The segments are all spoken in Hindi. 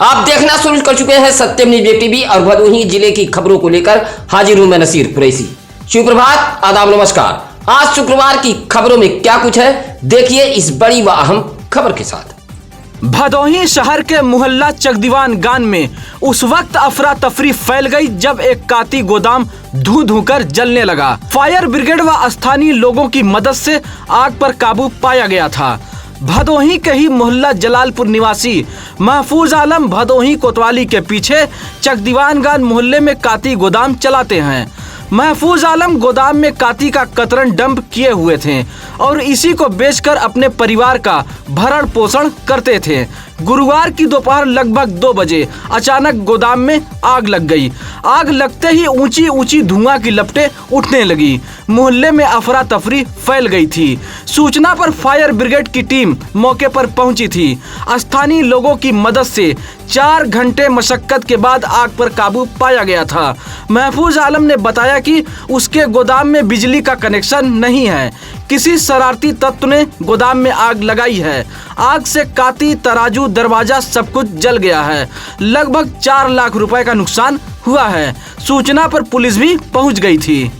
आप देखना शुरू कर चुके हैं सत्यम न्यूज टीवी और भदोही जिले की खबरों को लेकर हाजिर हूं मैं नसीर कुरैशी। सुप्रभात, आदाब, नमस्कार। आज शुक्रवार की खबरों में क्या कुछ है, देखिए इस बड़ी व अहम खबर के साथ। भदोही शहर के मोहल्ला चकदीवान गांव में उस वक्त अफरा तफरी फैल गई जब एक काती गोदाम धू धू कर जलने लगा। फायर ब्रिगेड व स्थानीय लोगों की मदद से आग पर काबू पाया गया था। भदोही के ही मोहल्ला जलालपुर निवासी महफूज आलम भदोही कोतवाली के पीछे चकदीवान गांव मोहल्ले में काती गोदाम चलाते हैं। महफूज आलम गोदाम में काती का कतरन डंप किए हुए थे और इसी को बेचकर अपने परिवार का भरण पोषण करते थे। गुरुवार की दोपहर लगभग 2 बजे अचानक गोदाम में आग लग गई। आग लगते ही ऊंची ऊंची धुआं की लपटें उठने लगी। मोहल्ले में अफरा तफरी फैल गई थी। सूचना पर फायर ब्रिगेड की टीम मौके पर पहुंची थी। स्थानीय लोगों की मदद से 4 घंटे मशक्कत के बाद आग पर काबू पाया गया था। महफूज आलम ने बताया कि उसके गोदाम में बिजली का कनेक्शन नहीं है। किसी शरारती तत्व ने गोदाम में आग लगाई है। आग से काती, तराजू, दरवाजा सब कुछ जल गया है। लगभग 4 लाख रुपए का नुकसान हुआ है। सूचना पर पुलिस भी पहुंच गई थी।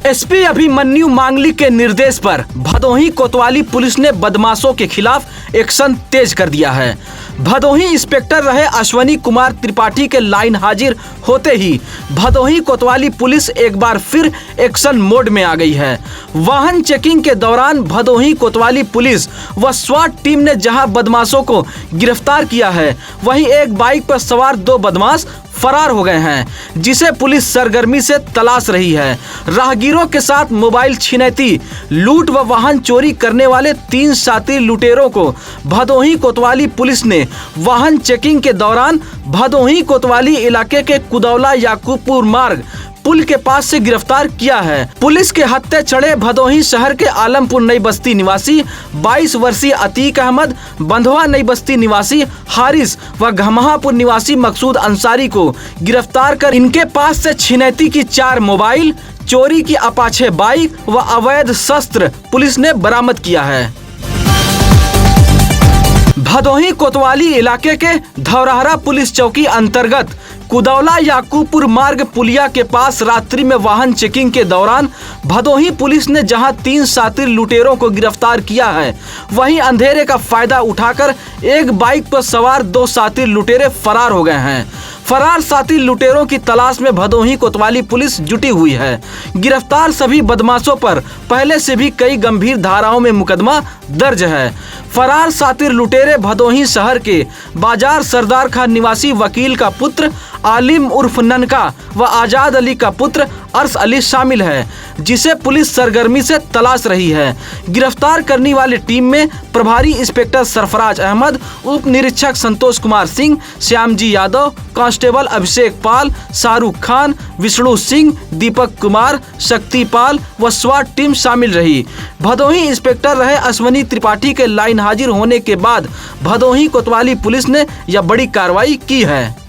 एसपी अभिमन्यु मांगली के निर्देश पर भदोही कोतवाली पुलिस ने बदमाशों के खिलाफ एक्शन तेज कर दिया है। भदोही इंस्पेक्टर रहे अश्वनी कुमार त्रिपाठी के लाइन हाजिर होते ही भदोही कोतवाली पुलिस एक बार फिर एक्शन मोड में आ गई है। वाहन चेकिंग के दौरान भदोही कोतवाली पुलिस व स्वाट टीम ने जहां बदमाशों को गिरफ्तार किया है, वहीं एक बाइक पर सवार 2 बदमाश फरार हो गए हैं, जिसे पुलिस सरगर्मी से तलाश रही है। राहगीरों के साथ मोबाइल छिनैती, लूट व वाहन चोरी करने वाले 3 शातिर लुटेरों को भदोही कोतवाली पुलिस ने वाहन चेकिंग के दौरान भदोही कोतवाली इलाके के कुदौला याकूबपुर मार्ग पुल के पास से गिरफ्तार किया है। पुलिस के हत्थे चढ़े भदोही शहर के आलमपुर नई बस्ती निवासी 22 वर्षीय अतीक अहमद, बंधवा नई बस्ती निवासी हारिस व घमहापुर निवासी मकसूद अंसारी को गिरफ्तार कर इनके पास से छिनैती की 4 मोबाइल, चोरी की अपाचे बाइक व अवैध शस्त्र पुलिस ने बरामद किया है। भदोही कोतवाली इलाके के धौरहरा पुलिस चौकी अंतर्गत कुदौला याकूबपुर मार्ग पुलिया के पास रात्रि में वाहन चेकिंग के दौरान भदोही पुलिस ने जहां 3 शातिर लुटेरों को गिरफ्तार किया है, वहीं अंधेरे का फायदा उठाकर एक बाइक पर सवार 2 शातिर लुटेरे फरार हो गए हैं। फरार शातिर लुटेरों की तलाश में भदोही कोतवाली पुलिस जुटी हुई है। गिरफ्तार सभी बदमाशों पर पहले से भी कई गंभीर धाराओं में मुकदमा दर्ज है। फरार शातिर लुटेरे भदोही शहर के बाजार सरदार खान निवासी वकील का पुत्र आलिम उर्फ ननका व आजाद अली का पुत्र अर्श अली शामिल है, जिसे पुलिस सरगर्मी से तलाश रही है। गिरफ्तार करने वाली टीम में प्रभारी इंस्पेक्टर सरफराज अहमद, उप निरीक्षक संतोष कुमार सिंह, श्यामजी यादव, कांस्टेबल अभिषेक पाल, शाहरुख खान, विष्णु सिंह, दीपक कुमार, शक्ति पाल व स्वाट टीम शामिल रही। भदोही इंस्पेक्टर रहे अश्वनी त्रिपाठी के लाइन हाजिर होने के बाद भदोही कोतवाली पुलिस ने यह बड़ी कार्रवाई की है।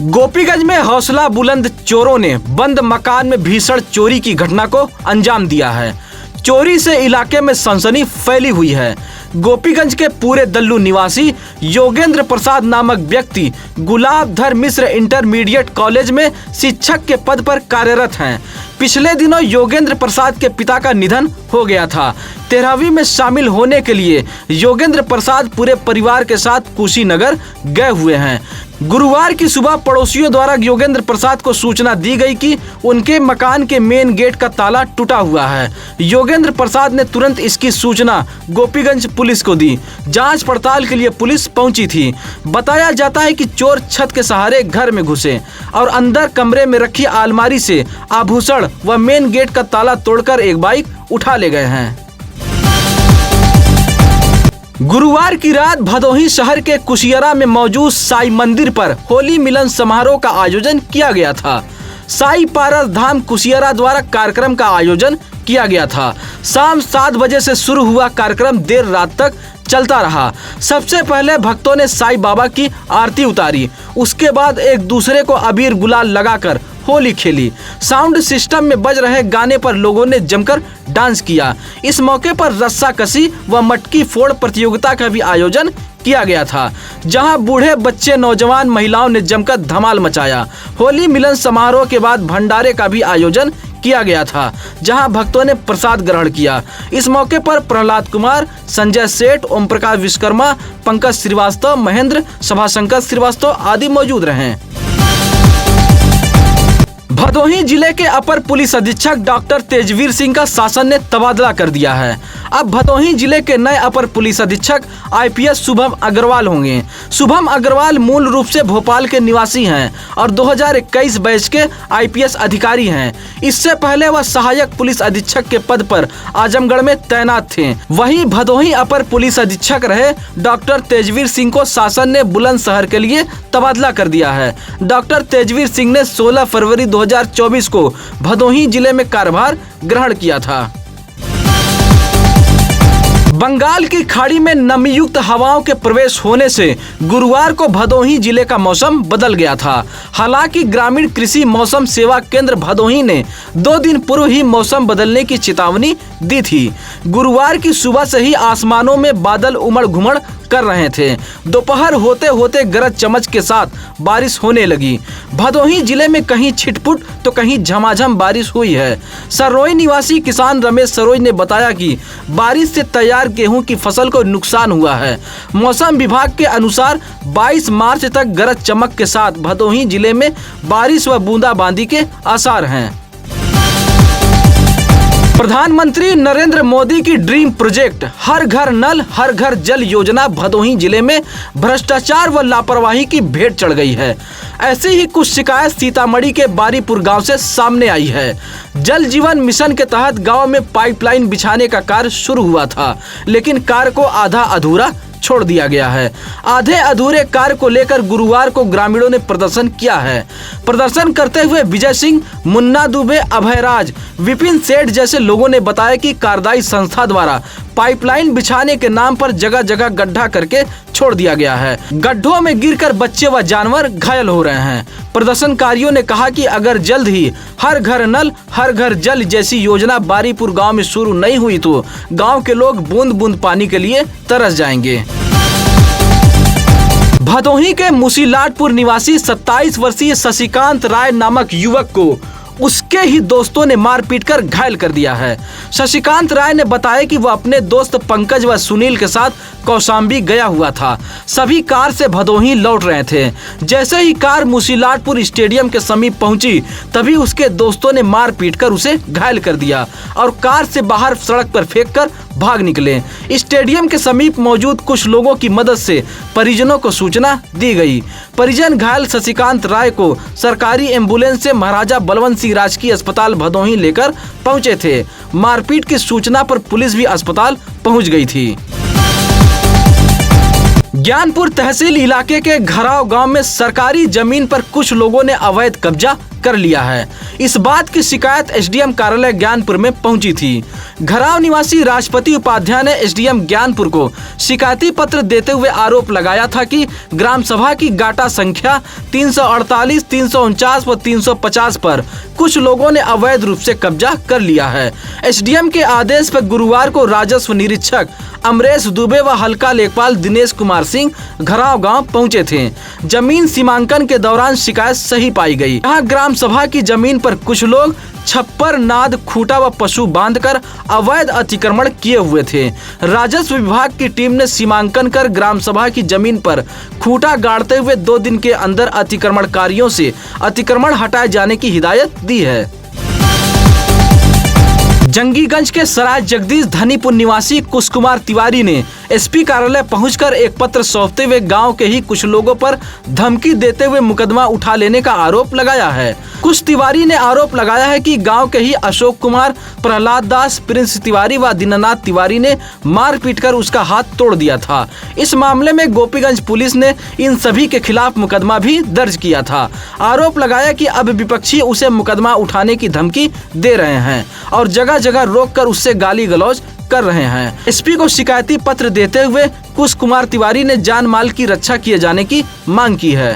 गोपीगंज में हौसला बुलंद चोरों ने बंद मकान में भीषण चोरी की घटना को अंजाम दिया है। चोरी से इलाके में सनसनी फैली हुई है। गोपीगंज के पूरे दल्लू निवासी योगेंद्र प्रसाद नामक व्यक्ति गुलाबधर मिश्र इंटरमीडिएट कॉलेज में शिक्षक के पद पर कार्यरत हैं। पिछले दिनों योगेंद्र प्रसाद के पिता का निधन हो गया था। 13वीं में शामिल होने के लिए योगेंद्र प्रसाद पूरे परिवार के साथ कुशीनगर गए हुए हैं। गुरुवार की सुबह पड़ोसियों द्वारा योगेंद्र प्रसाद को सूचना दी गई कि उनके मकान के मेन गेट का ताला टूटा हुआ है। योगेंद्र प्रसाद ने तुरंत इसकी सूचना गोपीगंज पुलिस को दी। जांच पड़ताल के लिए पुलिस पहुंची थी। बताया जाता है कि चोर छत के सहारे घर में घुसे और अंदर कमरे में रखी अलमारी से आभूषण व मेन गेट का ताला तोड़कर एक बाइक उठा ले गए हैं। गुरुवार की रात भदोही शहर के कुशियरा में मौजूद साई मंदिर पर होली मिलन समारोह का आयोजन किया गया था। साई पारस धाम कुशियरा द्वारा कार्यक्रम का आयोजन किया गया था। शाम 7 बजे से शुरू हुआ कार्यक्रम देर रात तक चलता रहा। सबसे पहले भक्तों ने साई बाबा की आरती उतारी। उसके बाद एक दूसरे को अबीर गुलाल लगाकर होली खेली। साउंड सिस्टम में बज रहे गाने पर लोगों ने जमकर डांस किया। इस मौके पर रस्साकसी व मटकी फोड़ प्रतियोगिता का भी आयोजन किया गया था, जहां बूढ़े बच्चे नौजवान महिलाओं ने जमकर धमाल मचाया। होली मिलन समारोह के बाद भंडारे का भी आयोजन किया गया था, जहां भक्तों ने प्रसाद ग्रहण किया। इस मौके पर प्रहलाद कुमार, संजय सेठ, ओम प्रकाश विश्वकर्मा, पंकज श्रीवास्तव, महेंद्र, सभाशंकर श्रीवास्तव आदि मौजूद रहे। भदोही जिले के अपर पुलिस अधीक्षक डॉक्टर तेजवीर सिंह का शासन ने तबादला कर दिया है। अब भदोही जिले के नए अपर पुलिस अधीक्षक आईपीएस शुभम अग्रवाल होंगे। शुभम अग्रवाल मूल रूप से भोपाल के निवासी हैं और 2021 बैच के आईपीएस अधिकारी हैं। इससे पहले वह सहायक पुलिस अधीक्षक के पद पर आजमगढ़ में तैनात थे। वहीं भदोही अपर पुलिस अधीक्षक रहे डॉक्टर तेजवीर सिंह को शासन ने बुलंदशहर के लिए तबादला कर दिया है। डॉक्टर तेजवीर सिंह ने 16 फरवरी 2024 को भदोही जिले में कार्यभार ग्रहण किया था। बंगाल की खाड़ी में नमीयुक्त हवाओं के प्रवेश होने से गुरुवार को भदोही जिले का मौसम बदल गया था। हालांकि ग्रामीण कृषि मौसम सेवा केंद्र भदोही ने 2 दिन पूर्व ही मौसम बदलने की चेतावनी दी थी। गुरुवार की सुबह से ही आसमानों में बादल उमड़ घुमड़ कर रहे थे। दोपहर होते होते गरज चमच के साथ बारिश होने लगी। भदोही जिले में कहीं छिटपुट तो कहीं झमाझम बारिश हुई है। सरोई निवासी किसान रमेश सरोई ने बताया कि बारिश से तैयार गेहूं की फसल को नुकसान हुआ है। मौसम विभाग के अनुसार 22 मार्च तक गरज चमक के साथ भदोही जिले में बारिश व बूंदाबांदी के आसार हैं। प्रधानमंत्री नरेंद्र मोदी की ड्रीम प्रोजेक्ट हर घर नल हर घर जल योजना भदोही जिले में भ्रष्टाचार व लापरवाही की भेंट चढ़ गई है। ऐसी ही कुछ शिकायत सीतामढ़ी के बारीपुर गांव से सामने आई है। जल जीवन मिशन के तहत गांव में पाइपलाइन बिछाने का कार्य शुरू हुआ था, लेकिन कार्य को आधा अधूरा छोड़ दिया गया है। आधे अधूरे कार्य को लेकर गुरुवार को ग्रामीणों ने प्रदर्शन किया है। प्रदर्शन करते हुए विजय सिंह, मुन्ना दुबे, अभय राज, विपिन सेठ जैसे लोगों ने बताया कि कार्यदायी संस्था द्वारा पाइपलाइन बिछाने के नाम पर जगह जगह गड्ढा करके छोड़ दिया गया है। गड्ढों में गिरकर बच्चे व जानवर घायल हो रहे हैं। प्रदर्शनकारियों ने कहा कि अगर जल्द ही हर घर नल हर घर जल जैसी योजना बारीपुर गांव में शुरू नहीं हुई तो गांव के लोग बूंद बूंद पानी के लिए तरस जाएंगे। भदोही के मुसीलाटपुर निवासी 27 वर्षीय शशिकांत राय नामक युवक को उसके ही दोस्तों ने मार पीट कर घायल कर दिया है। शशिकांत राय ने बताया कि वह अपने दोस्त पंकज व सुनील के साथ कौशाम्बी गया हुआ था। सभी कार से भदोही लौट रहे थे। जैसे ही कार मुसीलाटपुर स्टेडियम के समीप पहुंची तभी उसके दोस्तों ने मार पीट कर उसे घायल कर दिया और कार से बाहर सड़क पर फेंककर भाग निकले। स्टेडियम के समीप मौजूद कुछ लोगों की मदद से परिजनों को सूचना दी गई। परिजन घायल शशिकांत राय को सरकारी एम्बुलेंस से महाराजा बलवंत सिंह राजकीय अस्पताल भदोही लेकर पहुंचे थे। मारपीट की सूचना पर पुलिस भी अस्पताल पहुंच गई थी। ज्ञानपुर तहसील इलाके के घराव गांव में सरकारी जमीन पर कुछ लोगों ने अवैध कब्जा कर लिया है। इस बात की शिकायत एसडीएम कार्यालय ज्ञानपुर में पहुंची थी। घराव निवासी राष्ट्रपति उपाध्याय ने एसडीएम ज्ञानपुर को शिकायती पत्र देते हुए आरोप लगाया था कि ग्राम सभा की गाटा संख्या 348, 349 व 350 पर कुछ लोगों ने अवैध रूप से कब्जा कर लिया है। एसडीएम के आदेश पर गुरुवार को राजस्व निरीक्षक अमरेश दुबे व हल्का लेखपाल दिनेश कुमार सिंह घराव गांव पहुंचे थे। जमीन सीमांकन के दौरान शिकायत सही पाई गई। यहाँ ग्राम सभा की जमीन पर कुछ लोग छप्पर, नाद, खूंटा व पशु बांधकर अवैध अतिक्रमण किए हुए थे। राजस्व विभाग की टीम ने सीमांकन कर ग्राम सभा की जमीन पर खूंटा गाड़ते हुए 2 दिन के अंदर अतिक्रमणकारियों से अतिक्रमण हटाए जाने की हिदायत दी है। जंगीगंज के सराय जगदीश धनीपुर निवासी कुश कुमार तिवारी ने एसपी कार्यालय पहुंचकर एक पत्र सौंपते हुए गांव के ही कुछ लोगों पर धमकी देते हुए मुकदमा उठा लेने का आरोप लगाया है। कुश तिवारी ने आरोप लगाया है कि गांव के ही अशोक कुमार, प्रहलाद दास, प्रिंस तिवारी व दीनानाथ तिवारी ने मार पीट कर उसका हाथ तोड़ दिया था। इस मामले में गोपीगंज पुलिस ने इन सभी के खिलाफ मुकदमा भी दर्ज किया था। आरोप लगाया कि अब विपक्षी उसे मुकदमा उठाने की धमकी दे रहे हैं और जगह जगह रोककर उससे गाली गलौज कर रहे हैं। एसपी को शिकायती पत्र देते हुए कुश कुमार तिवारी ने जान माल की रक्षा किए जाने की मांग की है।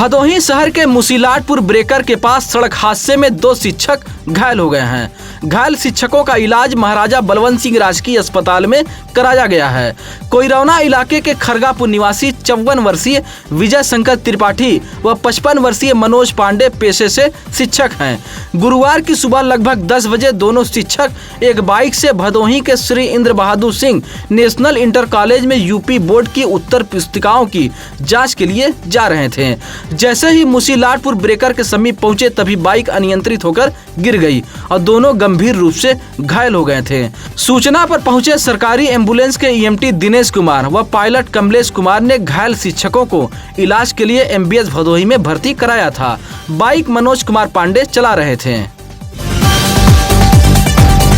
भदोही शहर के मुसीलाटपुर ब्रेकर के पास सड़क हादसे में 2 शिक्षक घायल हो गए हैं। घायल शिक्षकों का इलाज महाराजा बलवंत सिंह राजकीय अस्पताल में कराया गया है। कोइरौना इलाके के खरगापुर निवासी 54 वर्षीय विजय शंकर त्रिपाठी व 55 वर्षीय मनोज पांडे पेशे से शिक्षक हैं। गुरुवार की सुबह लगभग 10 बजे दोनों शिक्षक एक बाइक से भदोही के Shri Indra Bahadur Singh national inter college में यूपी बोर्ड की उत्तर पुस्तिकाओं की जांच के लिए जा रहे थे। जैसे ही मुसीलाटपुर ब्रेकर के समीप पहुंचे तभी बाइक अनियंत्रित होकर गिर गई और दोनों गंभीर रूप से घायल हो गए थे। सूचना पर पहुंचे सरकारी एम्बुलेंस के ईएमटी दिनेश कुमार व पायलट कमलेश कुमार ने घायल शिक्षकों को इलाज के लिए एमबीएस भदोही में भर्ती कराया था। बाइक मनोज कुमार पांडे चला रहे थे।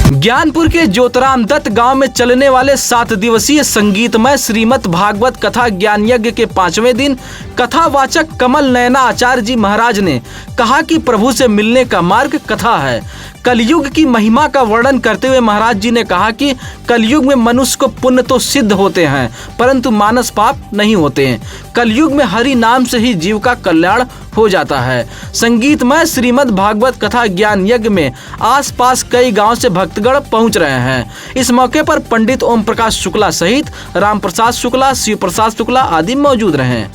ज्ञानपुर के ज्योतिराम दत्त गांव में चलने वाले 7 दिवसीय संगीतमय श्रीमद् भागवत कथा ज्ञान यज्ञ के 5वें दिन कथावाचक कमल नयना आचार्य जी महाराज ने कहा कि प्रभु से मिलने का मार्ग कथा है। कलयुग की महिमा का वर्णन करते हुए महाराज जी ने कहा कि कलयुग में मनुष्य को पुण्य तो सिद्ध होते हैं परंतु मानस पाप नहीं होते हैं। कलयुग में हरि नाम से ही जीव का कल्याण हो जाता है। संगीतमय श्रीमद् भागवत कथा ज्ञान यज्ञ में आसपास कई गांव से भक्तगण पहुंच रहे हैं। इस मौके पर पंडित ओम प्रकाश शुक्ला सहित राम प्रसाद शुक्ला, शिव प्रसाद शुक्ला आदि मौजूद रहे।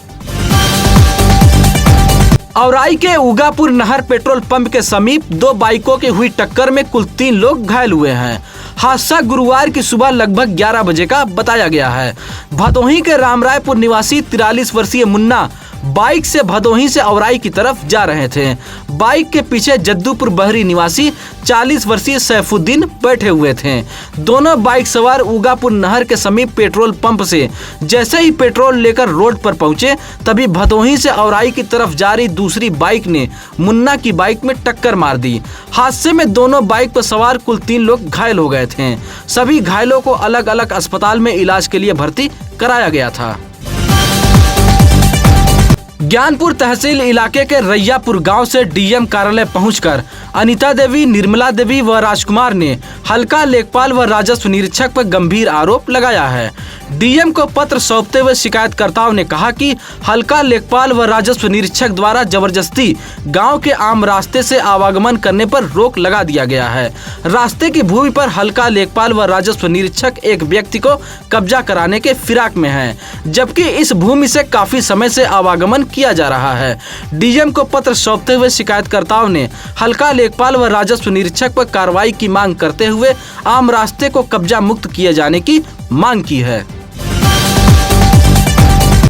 औराई के उगापुर नहर पेट्रोल पंप के समीप 2 बाइकों की हुई टक्कर में कुल 3 लोग घायल हुए हैं। हादसा गुरुवार की सुबह लगभग 11 बजे का बताया गया है। भदोही के रामरायपुर निवासी 43 वर्षीय मुन्ना बाइक से भदोही से औराई की तरफ जा रहे थे। बाइक के पीछे जद्दूपुर बहरी निवासी 40 वर्षीय सैफुद्दीन बैठे हुए थे। दोनों बाइक सवार उगापुर नहर के समीप पेट्रोल पंप से जैसे ही पेट्रोल लेकर रोड पर पहुंचे तभी भदोही से औराई की तरफ जा रही दूसरी बाइक ने मुन्ना की बाइक में टक्कर मार दी। हादसे में दोनों बाइक पर सवार कुल 3 लोग घायल हो गए थे। सभी घायलों को अलग अलग अस्पताल में इलाज के लिए भर्ती कराया गया था। ज्ञानपुर तहसील इलाके के रैयापुर गांव से डीएम कार्यालय पहुंचकर अनीता देवी, निर्मला देवी व राजकुमार ने हल्का लेखपाल व राजस्व निरीक्षक पर गंभीर आरोप लगाया है। डीएम को पत्र सौंपते हुए शिकायतकर्ताओं ने कहा कि हल्का लेखपाल व राजस्व निरीक्षक द्वारा जबरदस्ती गांव के आम रास्ते से आवागमन करने पर रोक लगा दिया गया है। रास्ते की भूमि पर हल्का लेखपाल व राजस्व निरीक्षक एक व्यक्ति को कब्जा कराने के फिराक में है, जबकि इस भूमि से काफी समय से आवागमन किया जा रहा है। डीएम को पत्र सौंपते हुए शिकायतकर्ताओं ने हल्का लेखपाल व राजस्व निरीक्षक पर कार्रवाई की मांग करते हुए आम रास्ते को कब्जा मुक्त किए जाने की मांग की है।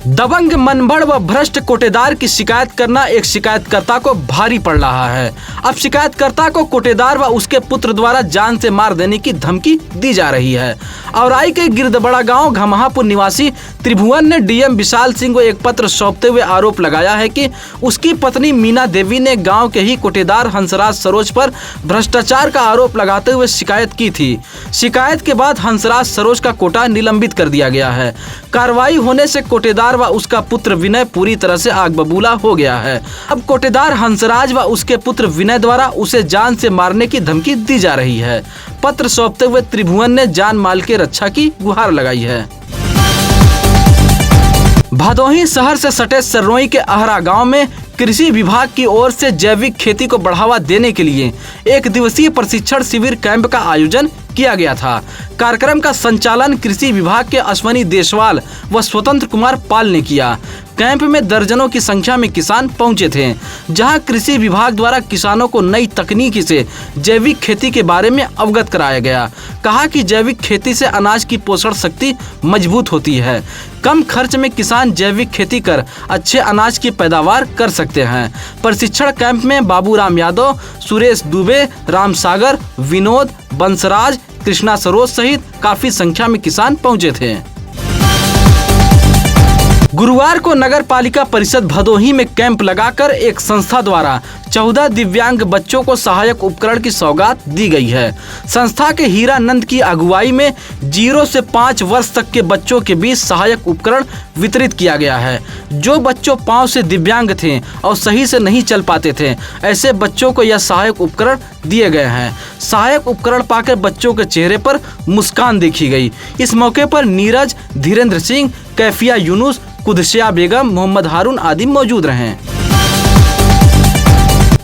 दबंग, मनभड़ व भ्रष्ट कोटेदार की शिकायत करना एक शिकायतकर्ता को भारी पड़ रहा है। अब शिकायतकर्ता को कोटेदार व उसके पुत्र द्वारा जान से मार देने की धमकी दी जा रही है। औराई के गिरदबड़ा गांव घमहापुर निवासी त्रिभुवन ने डीएम विशाल सिंह को एक पत्र सौंपते हुए आरोप लगाया है कि उसकी पत्नी मीना देवी ने गांव के ही कोटेदार हंसराज सरोज पर भ्रष्टाचार का आरोप लगाते हुए शिकायत की थी। शिकायत के बाद हंसराज सरोज का कोटा निलंबित कर दिया गया है। कार्रवाई होने से कोटेदार व उसका पुत्र विनय पूरी तरह से आग बबूला हो गया है। अब कोटेदार हंसराज व उसके पुत्र विनय द्वारा उसे जान से मारने की धमकी दी जा रही है। पत्र सौंपते हुए त्रिभुवन ने जान माल के रक्षा की गुहार लगाई है। भदोही शहर से सटे सर्रोई के अहरा गांव में कृषि विभाग की ओर से जैविक खेती को बढ़ावा देने के लिए 1 दिवसीय प्रशिक्षण शिविर कैंप का आयोजन किया गया था। कार्यक्रम का संचालन कृषि विभाग के अश्वनी देशवाल व स्वतंत्र कुमार पाल ने किया। कैंप में दर्जनों की संख्या में किसान पहुंचे थे, जहां कृषि विभाग द्वारा किसानों को नई तकनीकी से जैविक खेती के बारे में अवगत कराया गया। कहा कि जैविक खेती से अनाज की पोषण शक्ति मजबूत होती है। कम खर्च में किसान जैविक खेती कर अच्छे अनाज की पैदावार कर सकते हैं। प्रशिक्षण कैंप में बाबूराम यादव, सुरेश दुबे, राम सागर, विनोद, बंसराज, कृष्णा सरोज सहित काफी संख्या में किसान पहुंचे थे। गुरुवार को नगर पालिका परिषद भदोही में कैंप लगाकर एक संस्था द्वारा 14 दिव्यांग बच्चों को सहायक उपकरण की सौगात दी गई है। संस्था के हीरानंद की अगुवाई में 0 से 5 वर्ष तक के बच्चों के बीच सहायक उपकरण वितरित किया गया है। जो बच्चों पांव से दिव्यांग थे और सही से नहीं चल पाते थे, ऐसे बच्चों को यह सहायक उपकरण दिए गए हैं। सहायक उपकरण पाकर बच्चों के चेहरे पर मुस्कान देखी गई। इस मौके पर नीरज, धीरेन्द्र सिंह, कैफिया यूनुस, कुदसिया बेगम, मोहम्मद हारून आदि मौजूद रहे।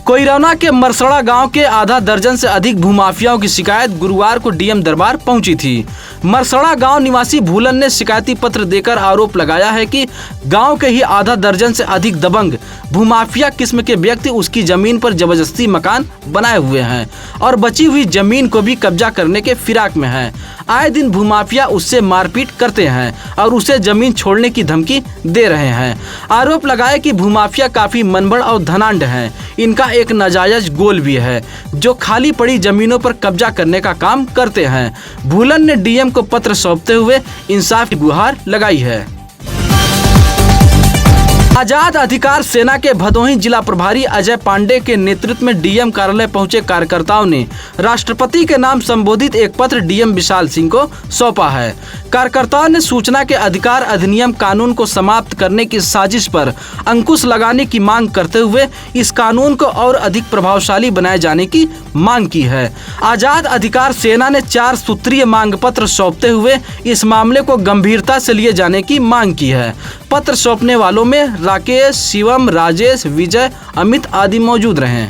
कोइरौना के मरसड़ा गांव के आधा दर्जन से अधिक भूमाफियाओं की शिकायत गुरुवार को डीएम दरबार पहुंची थी। मरसड़ा गांव निवासी भूलन ने शिकायती पत्र देकर आरोप लगाया है कि गांव के ही आधा दर्जन से अधिक दबंग भूमाफिया किस्म के व्यक्ति उसकी जमीन पर जबरदस्ती मकान बनाए हुए हैं और बची हुई जमीन को भी कब्जा करने के फिराक में हैं। आए दिन भूमाफिया उससे मारपीट करते हैं और उसे जमीन छोड़ने की धमकी दे रहे हैं। आरोप लगाया कि भूमाफिया काफी मनबड़ और धनाढ़ हैं। इनका एक नाजायज गोल भी है जो खाली पड़ी जमीनों पर कब्जा करने का काम करते हैं। भूलन ने डीएम को पत्र सौंपते हुए इंसाफ की गुहार लगाई है। आजाद अधिकार सेना के भदोही जिला प्रभारी अजय पांडे के नेतृत्व में डीएम कार्यालय पहुंचे कार्यकर्ताओं ने राष्ट्रपति के नाम संबोधित एक पत्र डीएम विशाल सिंह को सौंपा है। कार्यकर्ताओं ने सूचना के अधिकार अधिनियम कानून को समाप्त करने की साजिश पर अंकुश लगाने की मांग करते हुए इस कानून को और अधिक प्रभावशाली बनाए जाने की मांग की है। आजाद अधिकार सेना ने 4 सूत्रीय मांग पत्र सौंपते हुए इस मामले को गंभीरता से लिए जाने की मांग की है। पत्र सौंपने वालों में राकेश, शिवम, राजेश, विजय, अमित आदि मौजूद रहे।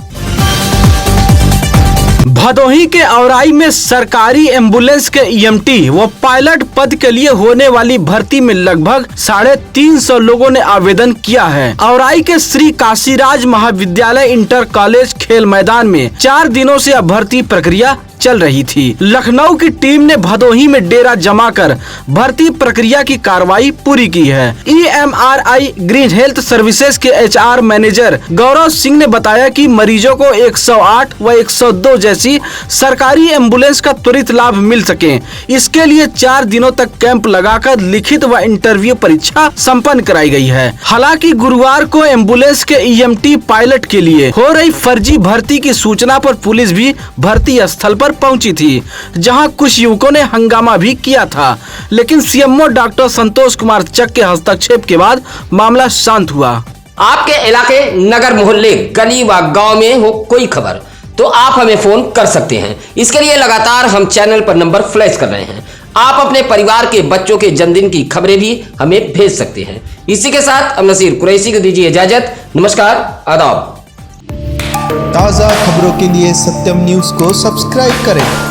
भदोही के औराई में सरकारी एम्बुलेंस के ईएमटी व पायलट पद के लिए होने वाली भर्ती में लगभग 350 लोगों ने आवेदन किया है। औराई के श्री काशीराज महाविद्यालय इंटर कॉलेज खेल मैदान में 4 दिनों से भर्ती प्रक्रिया चल रही थी। लखनऊ की टीम ने भदोही में डेरा जमाकर भर्ती प्रक्रिया की कार्रवाई पूरी की है। EMRI ग्रीन हेल्थ सर्विसेज के HR मैनेजर गौरव सिंह ने बताया कि मरीजों को 108 व 102 जैसी सरकारी एम्बुलेंस का त्वरित लाभ मिल सके, इसके लिए 4 दिनों तक कैंप लगाकर लिखित व इंटरव्यू परीक्षा संपन्न कराई गई है। हालांकि गुरुवार को एम्बुलेंस के EMT पायलट के लिए हो रही फर्जी भर्ती की सूचना पर पुलिस भी भर्ती स्थल पर पहुंची थी, जहां कुछ युवकों ने हंगामा भी किया था, लेकिन CMO डॉक्टर संतोष कुमार चक के हस्तक्षेप के बाद मामला शांत हुआ। आपके इलाके, नगर, मोहल्ले, गली व गांव में हो कोई खबर तो आप हमें फोन कर सकते हैं। इसके लिए लगातार हम चैनल पर नंबर फ्लैश कर रहे हैं। आप अपने परिवार के बच्चों के जन्मदिन की खबरें भी हमें भेज सकते हैं। इसी के साथ अब नसीर कुरैशी को दीजिए इजाजत। नमस्कार, आदाब। ताज़ा खबरों के लिए सत्यम न्यूज़ को सब्सक्राइब करें।